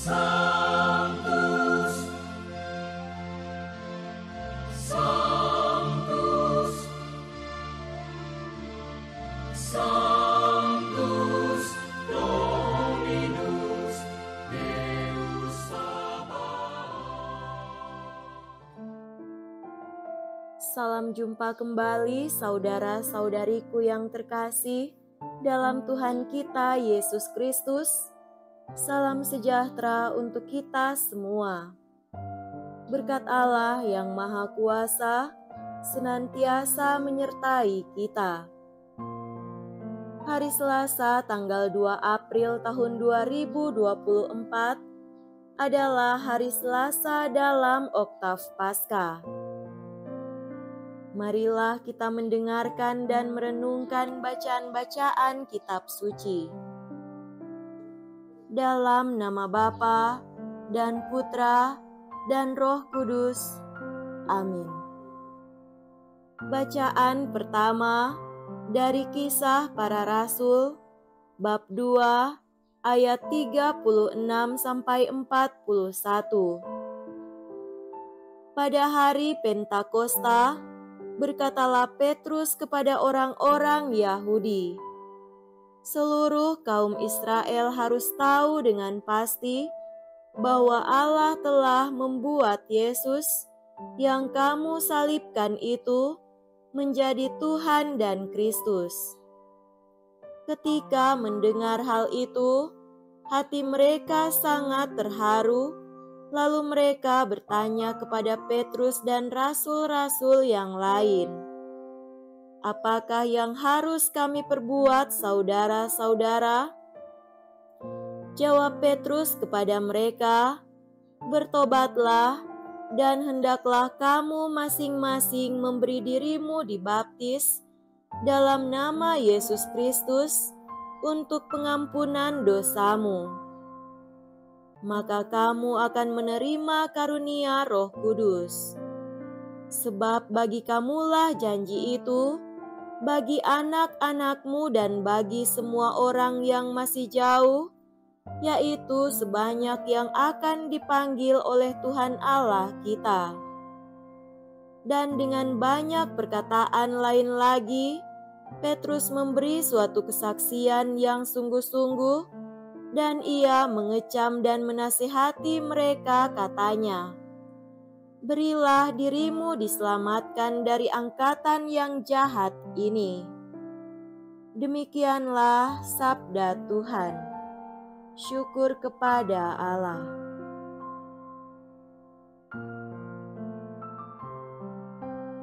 Sanctus, Sanctus, Sanctus Dominus Deus Sabaoth. Salam jumpa kembali saudara-saudariku yang terkasih dalam Tuhan kita Yesus Kristus. Salam sejahtera untuk kita semua. Berkat Allah yang Maha Kuasa senantiasa menyertai kita. Hari Selasa tanggal 2 April tahun 2024 adalah hari Selasa dalam Oktav Paskah. Marilah kita mendengarkan dan merenungkan bacaan-bacaan kitab suci. Dalam nama Bapa dan Putra dan Roh Kudus. Amin. Bacaan pertama dari Kisah Para Rasul, bab 2, ayat 36 sampai 41. Pada hari Pentakosta, berkatalah Petrus kepada orang-orang Yahudi, "Seluruh kaum Israel harus tahu dengan pasti bahwa Allah telah membuat Yesus yang kamu salibkan itu menjadi Tuhan dan Kristus." Ketika mendengar hal itu, hati mereka sangat terharu, lalu mereka bertanya kepada Petrus dan rasul-rasul yang lain, "Apakah yang harus kami perbuat, saudara-saudara?" Jawab Petrus kepada mereka, "Bertobatlah, dan hendaklah kamu masing-masing memberi dirimu dibaptis dalam nama Yesus Kristus untuk pengampunan dosamu. Maka kamu akan menerima karunia Roh Kudus. Sebab bagi kamulah janji itu, bagi anak-anakmu dan bagi semua orang yang masih jauh, yaitu sebanyak yang akan dipanggil oleh Tuhan Allah kita." Dan dengan banyak perkataan lain lagi, Petrus memberi suatu kesaksian yang sungguh-sungguh, dan ia mengecam dan menasihati mereka, katanya, "Berilah dirimu diselamatkan dari angkatan yang jahat ini." Demikianlah sabda Tuhan. Syukur kepada Allah.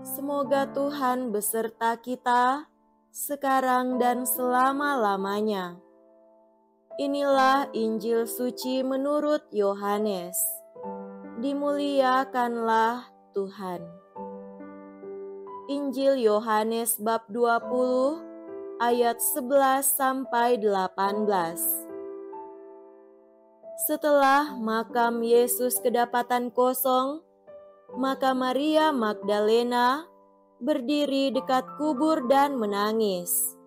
Semoga Tuhan beserta kita sekarang dan selama-lamanya. Inilah Injil suci menurut Yohanes. Dimuliakanlah Tuhan. Injil Yohanes bab 20 ayat 11 sampai 18. Setelah makam Yesus kedapatan kosong, maka Maria Magdalena berdiri dekat kubur dan menangis.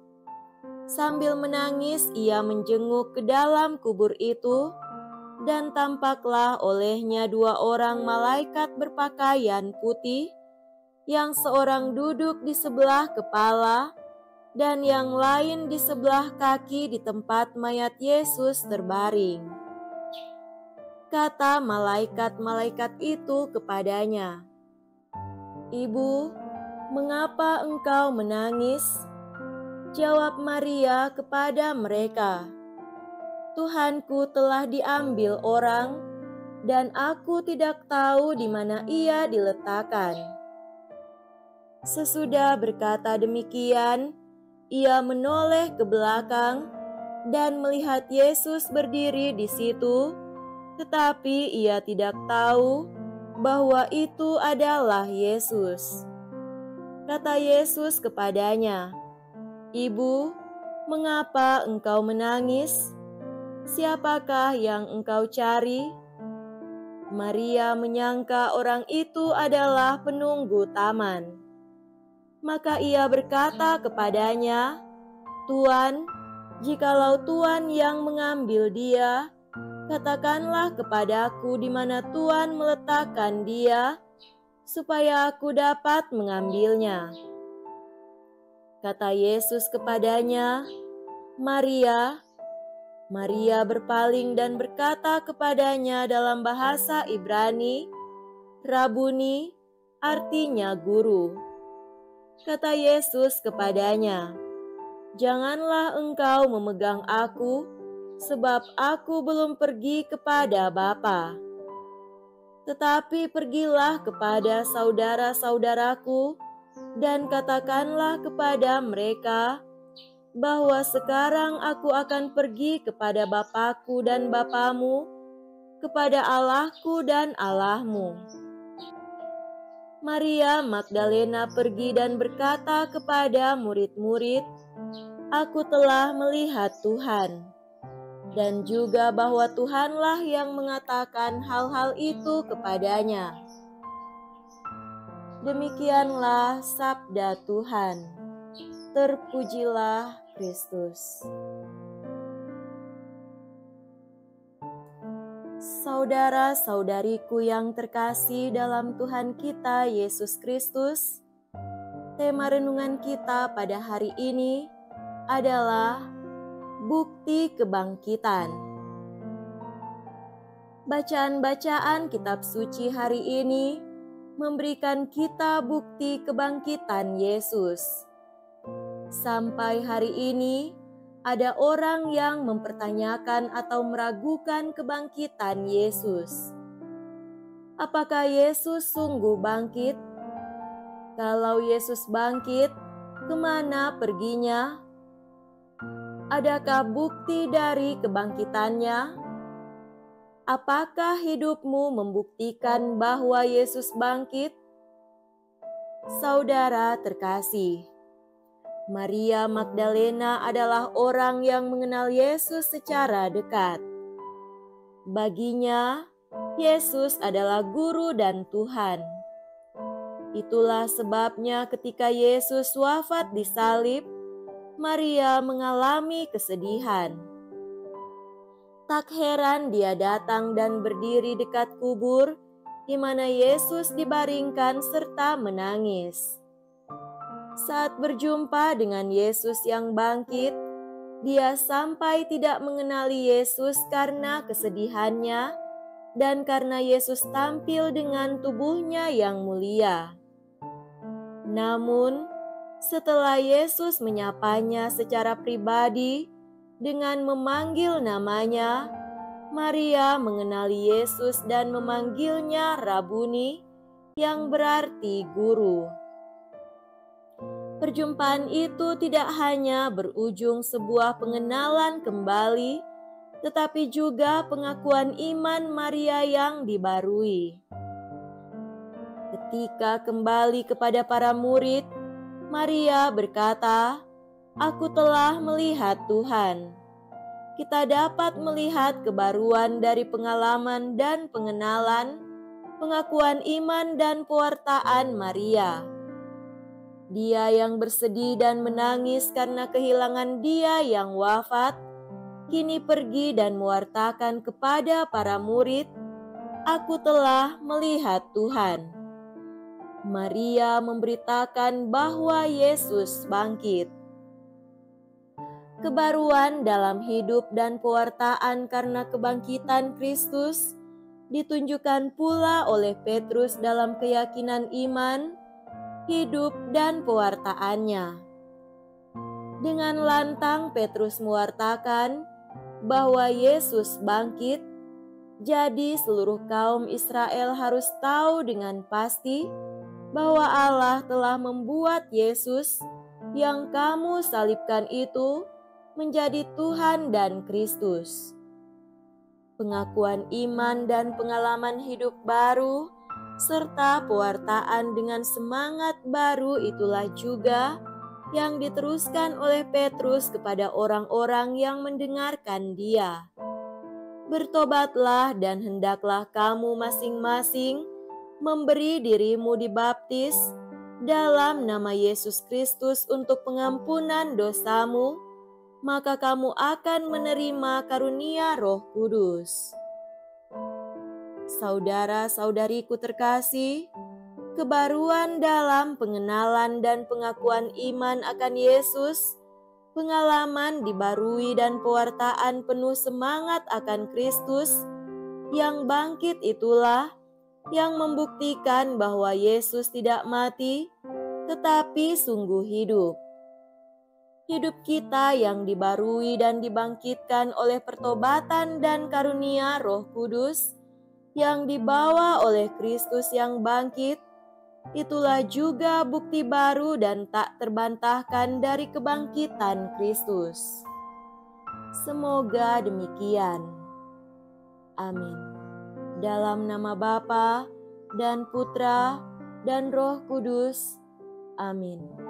Sambil menangis, ia menjenguk ke dalam kubur itu, dan tampaklah olehnya 2 orang malaikat berpakaian putih, yang seorang duduk di sebelah kepala, dan yang lain di sebelah kaki di tempat mayat Yesus terbaring. Kata malaikat-malaikat itu kepadanya, "Ibu, mengapa engkau menangis?" Jawab Maria kepada mereka, "Tuhanku telah diambil orang, dan aku tidak tahu di mana ia diletakkan." Sesudah berkata demikian, ia menoleh ke belakang dan melihat Yesus berdiri di situ, tetapi ia tidak tahu bahwa itu adalah Yesus. Kata Yesus kepadanya, "Ibu, mengapa engkau menangis? Siapakah yang engkau cari?" Maria menyangka orang itu adalah penunggu taman. Maka ia berkata kepadanya, "Tuan, jikalau Tuan yang mengambil dia, katakanlah kepadaku di mana Tuhan meletakkan dia, supaya aku dapat mengambilnya." Kata Yesus kepadanya, "Maria." Maria berpaling dan berkata kepadanya dalam bahasa Ibrani, "Rabuni," artinya guru. Kata Yesus kepadanya, "Janganlah engkau memegang aku, sebab aku belum pergi kepada Bapa. Tetapi pergilah kepada saudara-saudaraku dan katakanlah kepada mereka bahwa sekarang aku akan pergi kepada Bapakku dan Bapamu, kepada Allahku dan Allahmu." Maria Magdalena pergi dan berkata kepada murid-murid, "Aku telah melihat Tuhan," dan juga bahwa Tuhanlah yang mengatakan hal-hal itu kepadanya. Demikianlah sabda Tuhan. Terpujilah Kristus. Saudara-saudariku yang terkasih dalam Tuhan kita Yesus Kristus, tema renungan kita pada hari ini adalah bukti kebangkitan. Bacaan-bacaan kitab suci hari ini memberikan kita bukti kebangkitan Yesus. Sampai hari ini, ada orang yang mempertanyakan atau meragukan kebangkitan Yesus. Apakah Yesus sungguh bangkit? Kalau Yesus bangkit, kemana perginya? Adakah bukti dari kebangkitannya? Apakah hidupmu membuktikan bahwa Yesus bangkit? Saudara terkasih, Maria Magdalena adalah orang yang mengenal Yesus secara dekat. Baginya, Yesus adalah guru dan Tuhan. Itulah sebabnya ketika Yesus wafat di salib, Maria mengalami kesedihan. Tak heran dia datang dan berdiri dekat kubur di mana Yesus dibaringkan serta menangis. Saat berjumpa dengan Yesus yang bangkit, dia sampai tidak mengenali Yesus karena kesedihannya dan karena Yesus tampil dengan tubuhnya yang mulia. Namun, setelah Yesus menyapanya secara pribadi dengan memanggil namanya, Maria mengenali Yesus dan memanggilnya Rabuni, yang berarti guru. Perjumpaan itu tidak hanya berujung sebuah pengenalan kembali, tetapi juga pengakuan iman Maria yang dibarui. Ketika kembali kepada para murid, Maria berkata, "Aku telah melihat Tuhan." Kita dapat melihat kebaruan dari pengalaman dan pengenalan, pengakuan iman dan pewartaan Maria. Dia yang bersedih dan menangis karena kehilangan dia yang wafat, kini pergi dan mewartakan kepada para murid, "Aku telah melihat Tuhan." Maria memberitakan bahwa Yesus bangkit. Kebaruan dalam hidup dan pewartaan karena kebangkitan Kristus ditunjukkan pula oleh Petrus dalam keyakinan iman, hidup, dan pewartaannya. Dengan lantang Petrus mewartakan bahwa Yesus bangkit, jadi seluruh kaum Israel harus tahu dengan pasti bahwa Allah telah membuat Yesus yang kamu salibkan itu menjadi Tuhan dan Kristus. Pengakuan iman dan pengalaman hidup baru serta pewartaan dengan semangat baru itulah juga yang diteruskan oleh Petrus kepada orang-orang yang mendengarkan dia. Bertobatlah dan hendaklah kamu masing-masing memberi dirimu dibaptis dalam nama Yesus Kristus untuk pengampunan dosamu, maka kamu akan menerima karunia Roh Kudus. Saudara-saudariku terkasih, kebaruan dalam pengenalan dan pengakuan iman akan Yesus, pengalaman dibarui dan pewartaan penuh semangat akan Kristus yang bangkit itulah yang membuktikan bahwa Yesus tidak mati, tetapi sungguh hidup. Hidup kita yang dibarui dan dibangkitkan oleh pertobatan dan karunia Roh Kudus yang dibawa oleh Kristus yang bangkit, itulah juga bukti baru dan tak terbantahkan dari kebangkitan Kristus. Semoga demikian. Amin. Dalam nama Bapa dan Putra dan Roh Kudus. Amin.